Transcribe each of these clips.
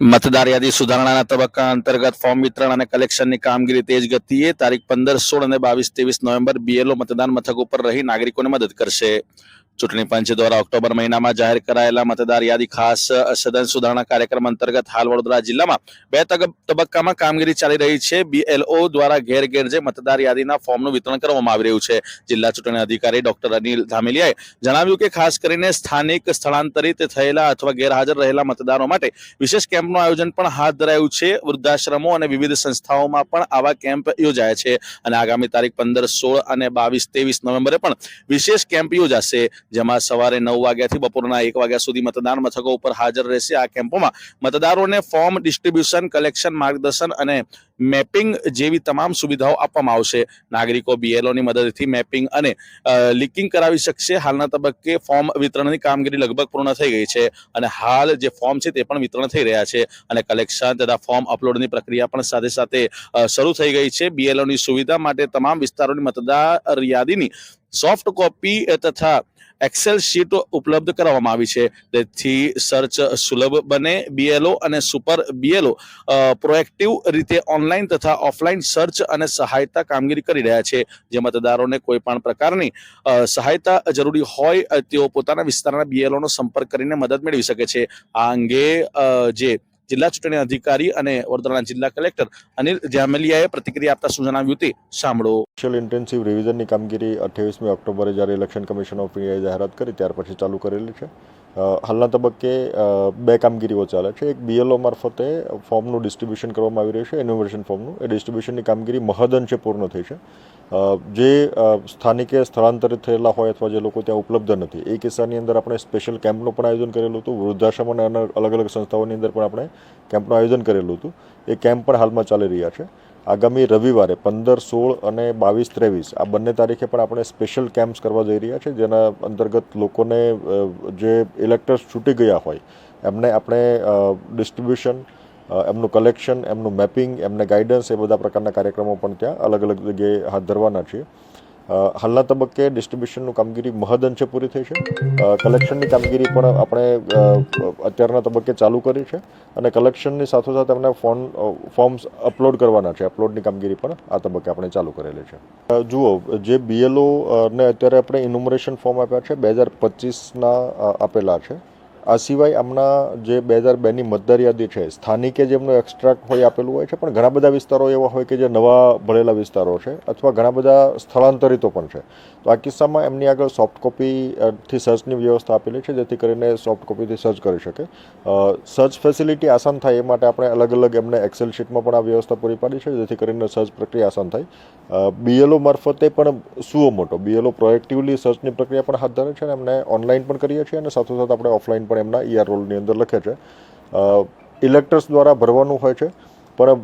મતદાર યાદી સુધારણાના તબક્કા અંતર્ગત ફોર્મ વિતરણ અને કલેક્શનની કામગીરી તેજ ગતિએ તારીખ 15, 16 અને 22, 23 નવેમ્બર બીએલઓ મતદાન મથક ઉપર રહી નાગરિકોને મદદ કરશે. ચૂંટણી પંચ દ્વારા ઓક્ટોબર મહિનામાં જાહેર કરાયેલા મતદાર યાદી ખાસ સઘન સુધારણા કાર્યક્રમ અંતર્ગત હાલ વડોદરા જિલ્લામાં બે તબક્કામાં કામગીરી ચાલી રહી છે. બીએલઓ દ્વારા ઘેર ઘેર જઈ મતદાર યાદીના ફોર્મનું વિતરણ કરવામાં આવી રહ્યું છે. જિલ્લા ચૂંટણી અધિકારી ડોક્ટર અનિલ ધામેલિયાએ જણાવ્યું કે ખાસ કરીને સ્થાનિક સ્થળાંતરિત થયેલા અથવા ગેરહાજર રહેલા મતદારો માટે વિશેષ કેમ્પનું આયોજન પણ હાથ ધરાયું છે. વૃદ્ધાશ્રમો અને વિવિધ સંસ્થાઓમાં પણ આવા કેમ્પ યોજાયા છે અને આગામી તારીખ 15, 16 અને 22, 23 નવેમ્બરે પણ વિશેષ કેમ્પ યોજાશે, જેમાં સવારે 9 વાગ્યાથી બપોરના 1 વાગ્યા સુધી મતદાન મથકો ઉપર હાજર રહેશે. આ કેમ્પોમાં મતદારોને ફોર્મ ડિસ્ટ્રીબ્યુશન, કલેક્શન, માર્ગદર્શન અને મેપિંગ જેવી તમામ સુવિધાઓ આપવામાં આવશે. નાગરિકો બીએલઓની મદદથી મેપિંગ અને લીકિંગ કરાવી શકશે. હાલના તબક્કે ફોર્મ વિતરણની કામગીરી લગભગ પૂર્ણ થઈ ગઈ છે અને હાલ જે ફોર્મ છે તે પણ વિતરણ થઈ રહ્યા છે અને કલેક્શન તથા ફોર્મ અપલોડની પ્રક્રિયા પણ સાથે સાથે શરૂ થઈ ગઈ છે. બીએલઓની સુવિધા માટે તમામ વિસ્તારોની મતદાર યાદીની સોફ્ટ કોપી તથા એક્સેલ શીટ ઉપલબ્ધ કરવામાં આવી છે, તેથી સર્ચ સુલભ બને. બીએલઓ અને સુપર બીએલઓ પ્રોએક્ટિવ રીતે ઓનલાઈન તથા ઓફલાઈન સર્ચ અને સહાયતા કામગીરી કરી રહ્યા છે. જે મતદારોને કોઈ પણ પ્રકારની સહાયતા જરૂરી હોય તેઓ પોતાના વિસ્તારના બીએલઓનો સંપર્ક કરીને મદદ મેળવી શકે છે. આ અંગે જે જિલ્લા ચૂંટણી અધિકારી અને વડોદરાના જિલ્લા કલેક્ટર અનિલ ધામેલિયાએ પ્રતિક્રિયા આપતા શું જણાવ્યું તે સાંભળો. સ્પેશિયલ ઇન્ટેન્સિવ રિવિઝનની કામગીરી 28મી ઓક્ટોબરે જ્યારે ઇલેક્શન કમિશન ઓફ ઇન્ડિયાએ જાહેરાત કરી ત્યાર પછી ચાલુ કરેલી છે. હાલના તબક્કે બે કામગીરીઓ ચાલે છે. એક બીએલઓ મારફતે ફોર્મનું ડિસ્ટ્રીબ્યુશન કરવામાં આવી રહ્યું છે, એન્યુમરેશન ફોર્મનું. એ ડિસ્ટ્રીબ્યુશનની કામગીરી મહદઅંશે પૂર્ણ થઈ છે. જે સ્થાનિકે સ્થળાંતરિત થયેલા હોય અથવા જે લોકો ત્યાં ઉપલબ્ધ નથી, એ કિસ્સાની અંદર આપણે સ્પેશિયલ કેમ્પનું પણ આયોજન કરેલું હતું. વૃદ્ધાશ્રમ અને અલગ અલગ સંસ્થાઓની અંદર પણ આપણે કેમ્પનું આયોજન કરેલું હતું. એ કેમ્પ પણ હાલમાં ચાલી રહ્યા છે. આગામી રવિવારે 15, 16 અને 22, 23 આ બંને તારીખે પણ આપણે સ્પેશિયલ કેમ્પ્સ કરવા જઈ રહ્યા છે, જેના અંતર્ગત લોકોને જે ઇલેક્ટર્સ છૂટી ગયા હોય એમને આપણે ડિસ્ટ્રીબ્યુશન, એમનું કલેક્શન, એમનું મેપિંગ, એમને ગાઈડન્સ, એ બધા પ્રકારના કાર્યક્રમો પણ ત્યાં અલગ અલગ જગ્યાએ હાથ ધરવાના છીએ. હાલના તબક્કે ડિસ્ટ્રીબ્યુશનનું કામગીરી મહદઅંશે પૂરી થઈ છે. કલેક્શનની કામગીરી પણ આપણે અત્યારના તબક્કે ચાલુ કરી છે અને કલેક્શનની સાથોસાથ એમને ફોર્મ્સ અપલોડ કરવાના છે. અપલોડની કામગીરી પણ આ તબક્કે આપણે ચાલુ કરેલી છે. જુઓ, જે બીએલઓ ને અત્યારે આપણે ઇન્યુમરેશન ફોર્મ આપ્યા છે 2025ના આપેલા છે. આ સિવાય આમના જે 2002ની મતદાર યાદી છે, સ્થાનિકે જેમનું એક્સ્ટ્રાક્ટ હોય આપેલું હોય છે, પણ ઘણા બધા વિસ્તારો એવા હોય કે જે નવા ભળેલા વિસ્તારો છે અથવા ઘણા બધા સ્થળાંતરિતો પણ છે. તો આ કિસ્સામાં એમની આગળ સોફ્ટ કોપીથી સર્ચની વ્યવસ્થા આપેલી છે, જેથી કરીને સોફ્ટ કોપીથી સર્ચ કરી શકે. સર્ચ ફેસિલિટી આસાન થાય એ માટે આપણે અલગ અલગ એમને એક્સેલ શીટમાં પણ આ વ્યવસ્થા પૂરી પાડી છે, જેથી કરીને સર્ચ પ્રક્રિયા આસાન થાય. બીએલઓ મારફતે પણ સુઓ મોટો બીએલઓ પ્રોએક્ટિવલી સર્ચની પ્રક્રિયા પણ હાથ ધરે છે અને એમને ઓનલાઈન પણ કરીએ છીએ અને સાથોસાથ આપણે ઓફલાઈન પણ એમના ઈઆર રોલની અંદર લખે છે. ઇલેક્ટર્સ દ્વારા ભરવાનું હોય છે, પણ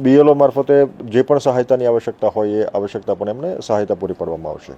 બીએલઓ મારફતે જે પણ સહાયતાની આવશ્યકતા હોય એ આવશ્યકતા પણ એમને સહાયતા પૂરી પાડવામાં આવશે.